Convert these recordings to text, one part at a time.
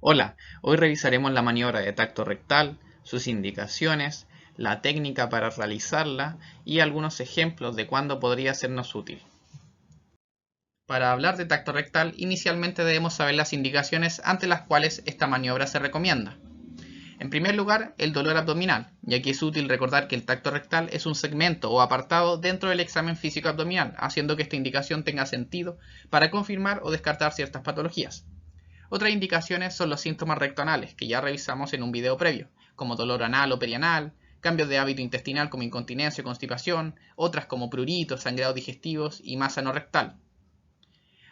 Hola, hoy revisaremos la maniobra de tacto rectal, sus indicaciones, la técnica para realizarla y algunos ejemplos de cuándo podría sernos útil. Para hablar de tacto rectal, inicialmente debemos saber las indicaciones ante las cuales esta maniobra se recomienda. En primer lugar, el dolor abdominal, ya que es útil recordar que el tacto rectal es un segmento o apartado dentro del examen físico abdominal, haciendo que esta indicación tenga sentido para confirmar o descartar ciertas patologías. Otras indicaciones son los síntomas rectoanales, que ya revisamos en un video previo, como dolor anal o perianal, cambios de hábito intestinal como incontinencia o constipación, otras como pruritos, sangrados digestivos y masa no rectal.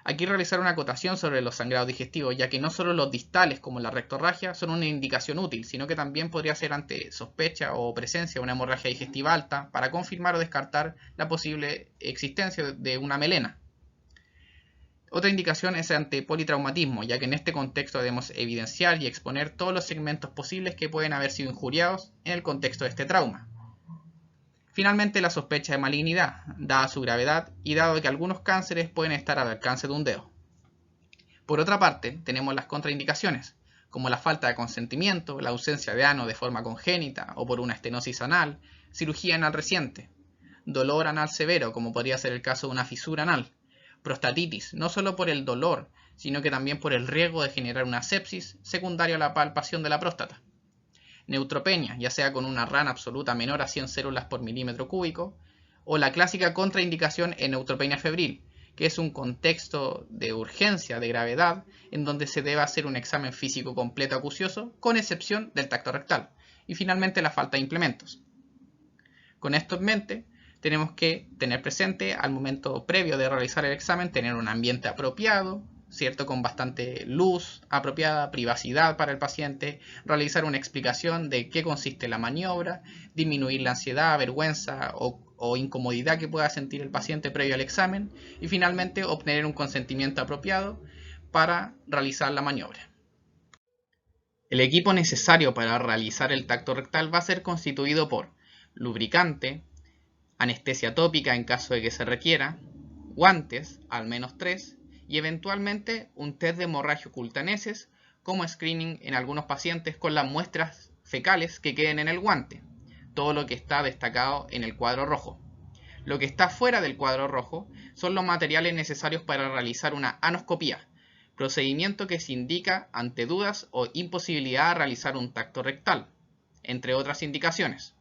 Aquí realizar una acotación sobre los sangrados digestivos, ya que no solo los distales como la rectorragia son una indicación útil, sino que también podría ser ante sospecha o presencia de una hemorragia digestiva alta para confirmar o descartar la posible existencia de una melena. Otra indicación es ante politraumatismo, ya que en este contexto debemos evidenciar y exponer todos los segmentos posibles que pueden haber sido injuriados en el contexto de este trauma. Finalmente, la sospecha de malignidad, dada su gravedad y dado que algunos cánceres pueden estar al alcance de un dedo. Por otra parte, tenemos las contraindicaciones, como la falta de consentimiento, la ausencia de ano de forma congénita o por una estenosis anal, cirugía anal reciente, dolor anal severo, como podría ser el caso de una fisura anal, prostatitis, no solo por el dolor, sino que también por el riesgo de generar una sepsis secundaria a la palpación de la próstata. Neutropenia, ya sea con una RAN absoluta menor a 100 células por milímetro cúbico, o la clásica contraindicación en neutropenia febril, que es un contexto de urgencia, de gravedad, en donde se debe hacer un examen físico completo acucioso, con excepción del tacto rectal. Y finalmente la falta de implementos. Con esto en mente, tenemos que tener presente al momento previo de realizar el examen, tener un ambiente apropiado, ¿cierto? Con bastante luz apropiada, privacidad para el paciente, realizar una explicación de qué consiste la maniobra, disminuir la ansiedad, vergüenza o incomodidad que pueda sentir el paciente previo al examen y finalmente obtener un consentimiento apropiado para realizar la maniobra. El equipo necesario para realizar el tacto rectal va a ser constituido por lubricante, anestesia tópica en caso de que se requiera, guantes, al menos 3, y eventualmente un test de hemorragia oculta en heces como screening en algunos pacientes con las muestras fecales que queden en el guante, todo lo que está destacado en el cuadro rojo. Lo que está fuera del cuadro rojo son los materiales necesarios para realizar una anoscopía, procedimiento que se indica ante dudas o imposibilidad de realizar un tacto rectal, entre otras indicaciones.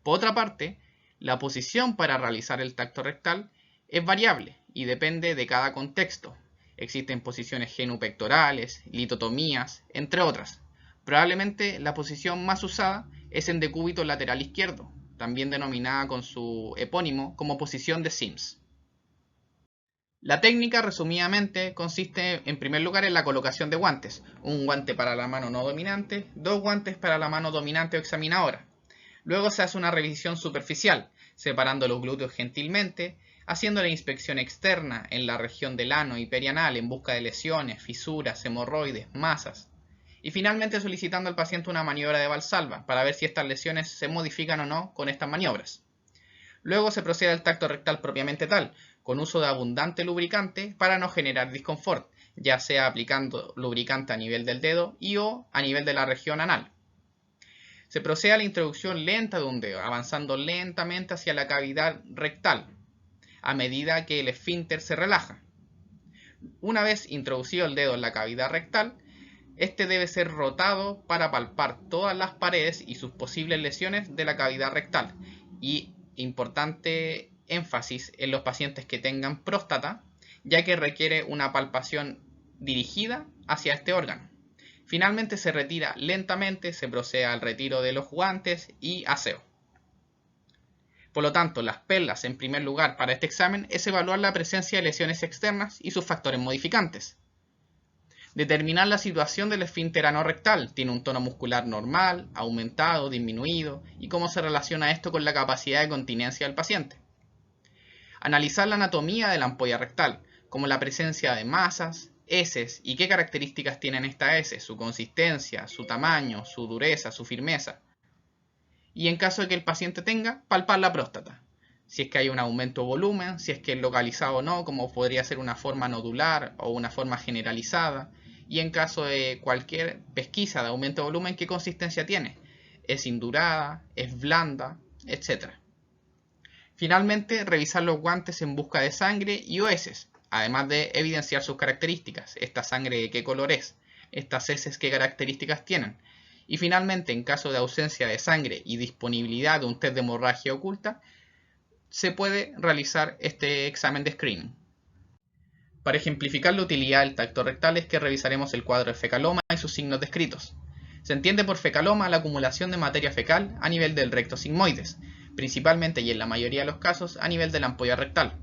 Por otra parte, la posición para realizar el tacto rectal es variable y depende de cada contexto. Existen posiciones genupectorales, litotomías, entre otras. Probablemente la posición más usada es en decúbito lateral izquierdo, también denominada con su epónimo como posición de Sims. La técnica, resumidamente, consiste en primer lugar en la colocación de guantes. Un guante para la mano no dominante, dos guantes para la mano dominante o examinadora. Luego se hace una revisión superficial, separando los glúteos gentilmente, haciendo la inspección externa en la región del ano y perianal en busca de lesiones, fisuras, hemorroides, masas. Y finalmente solicitando al paciente una maniobra de Valsalva para ver si estas lesiones se modifican o no con estas maniobras. Luego se procede al tacto rectal propiamente tal, con uso de abundante lubricante para no generar disconfort, ya sea aplicando lubricante a nivel del dedo y o a nivel de la región anal. Se procede a la introducción lenta de un dedo, avanzando lentamente hacia la cavidad rectal, a medida que el esfínter se relaja. Una vez introducido el dedo en la cavidad rectal, este debe ser rotado para palpar todas las paredes y sus posibles lesiones de la cavidad rectal. Y importante énfasis en los pacientes que tengan próstata, ya que requiere una palpación dirigida hacia este órgano. Finalmente se retira lentamente, se procede al retiro de los guantes y aseo. Por lo tanto, las perlas en primer lugar para este examen es evaluar la presencia de lesiones externas y sus factores modificantes. Determinar la situación del esfínter anorrectal, tiene un tono muscular normal, aumentado, disminuido y cómo se relaciona esto con la capacidad de continencia del paciente. Analizar la anatomía de la ampolla rectal, como la presencia de masas, heces y qué características tienen estas heces, su consistencia, su tamaño, su dureza, su firmeza. Y en caso de que el paciente tenga, palpar la próstata. Si es que hay un aumento de volumen, si es que es localizado o no, como podría ser una forma nodular o una forma generalizada, y en caso de cualquier pesquisa de aumento de volumen, qué consistencia tiene. ¿Es indurada? ¿Es blanda? Etc. Finalmente, revisar los guantes en busca de sangre y o heces, además de evidenciar sus características. ¿Esta sangre de qué color es? ¿Estas heces qué características tienen? Y finalmente, en caso de ausencia de sangre y disponibilidad de un test de hemorragia oculta, se puede realizar este examen de screening. Para ejemplificar la utilidad del tacto rectal es que revisaremos el cuadro de fecaloma y sus signos descritos. Se entiende por fecaloma la acumulación de materia fecal a nivel del recto sigmoides, principalmente y en la mayoría de los casos a nivel de la ampolla rectal.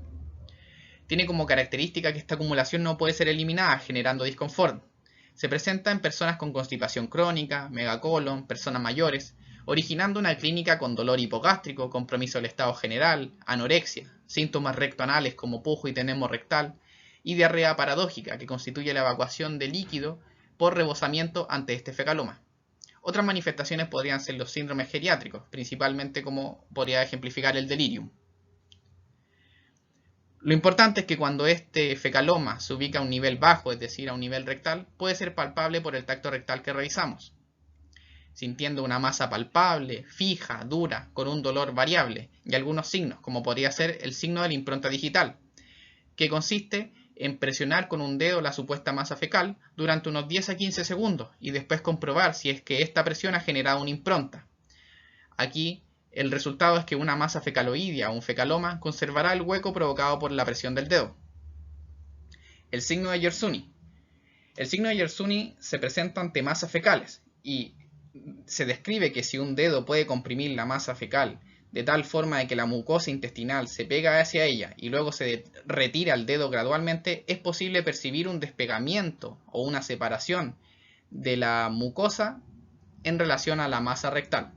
Tiene como característica que esta acumulación no puede ser eliminada, generando disconfort. Se presenta en personas con constipación crónica, megacolon, personas mayores, originando una clínica con dolor hipogástrico, compromiso del estado general, anorexia, síntomas rectoanales como pujo y tenemo rectal, y diarrea paradójica, que constituye la evacuación de líquido por rebosamiento ante este fecaloma. Otras manifestaciones podrían ser los síndromes geriátricos, principalmente como podría ejemplificar el delirium. Lo importante es que cuando este fecaloma se ubica a un nivel bajo, es decir, a un nivel rectal, puede ser palpable por el tacto rectal que revisamos, sintiendo una masa palpable, fija, dura, con un dolor variable y algunos signos, como podría ser el signo de la impronta digital, que consiste en presionar con un dedo la supuesta masa fecal durante unos 10 a 15 segundos y después comprobar si es que esta presión ha generado una impronta. Aquí el resultado es que una masa fecaloidea o un fecaloma conservará el hueco provocado por la presión del dedo. El signo de Yersuni. El signo de Yersuni se presenta ante masas fecales y se describe que si un dedo puede comprimir la masa fecal de tal forma de que la mucosa intestinal se pega hacia ella y luego se retira el dedo gradualmente, es posible percibir un despegamiento o una separación de la mucosa en relación a la masa rectal.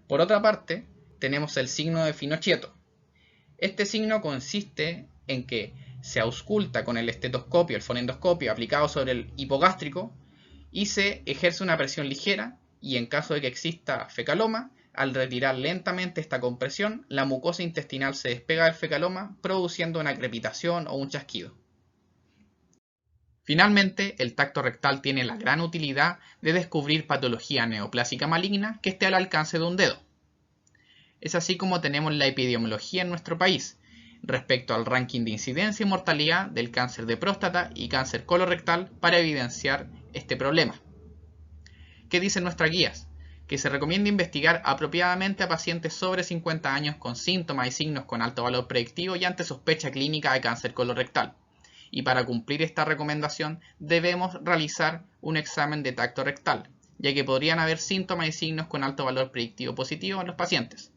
Por otra parte, tenemos el signo de Finocchieto. Este signo consiste en que se ausculta con el estetoscopio, el fonendoscopio aplicado sobre el hipogástrico y se ejerce una presión ligera y en caso de que exista fecaloma, al retirar lentamente esta compresión, la mucosa intestinal se despega del fecaloma produciendo una crepitación o un chasquido. Finalmente, el tacto rectal tiene la gran utilidad de descubrir patología neoplásica maligna que esté al alcance de un dedo. Es así como tenemos la epidemiología en nuestro país respecto al ranking de incidencia y mortalidad del cáncer de próstata y cáncer colorectal para evidenciar este problema. ¿Qué dicen nuestras guías? Que se recomienda investigar apropiadamente a pacientes sobre 50 años con síntomas y signos con alto valor predictivo y ante sospecha clínica de cáncer colorectal. Y para cumplir esta recomendación debemos realizar un examen de tacto rectal, ya que podrían haber síntomas y signos con alto valor predictivo positivo en los pacientes.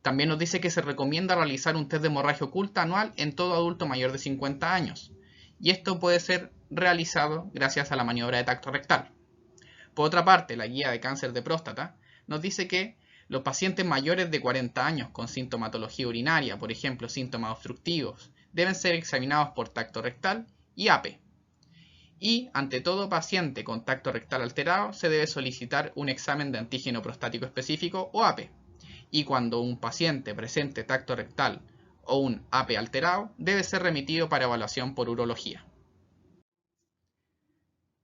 También nos dice que se recomienda realizar un test de hemorragia oculta anual en todo adulto mayor de 50 años, y esto puede ser realizado gracias a la maniobra de tacto rectal. Por otra parte, la guía de cáncer de próstata nos dice que los pacientes mayores de 40 años con sintomatología urinaria, por ejemplo síntomas obstructivos, deben ser examinados por tacto rectal y AP. Y ante todo paciente con tacto rectal alterado se debe solicitar un examen de antígeno prostático específico o AP. Y cuando un paciente presente tacto rectal o un AP alterado, debe ser remitido para evaluación por urología.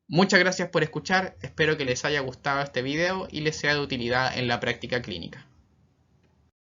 Muchas gracias por escuchar, espero que les haya gustado este video y les sea de utilidad en la práctica clínica.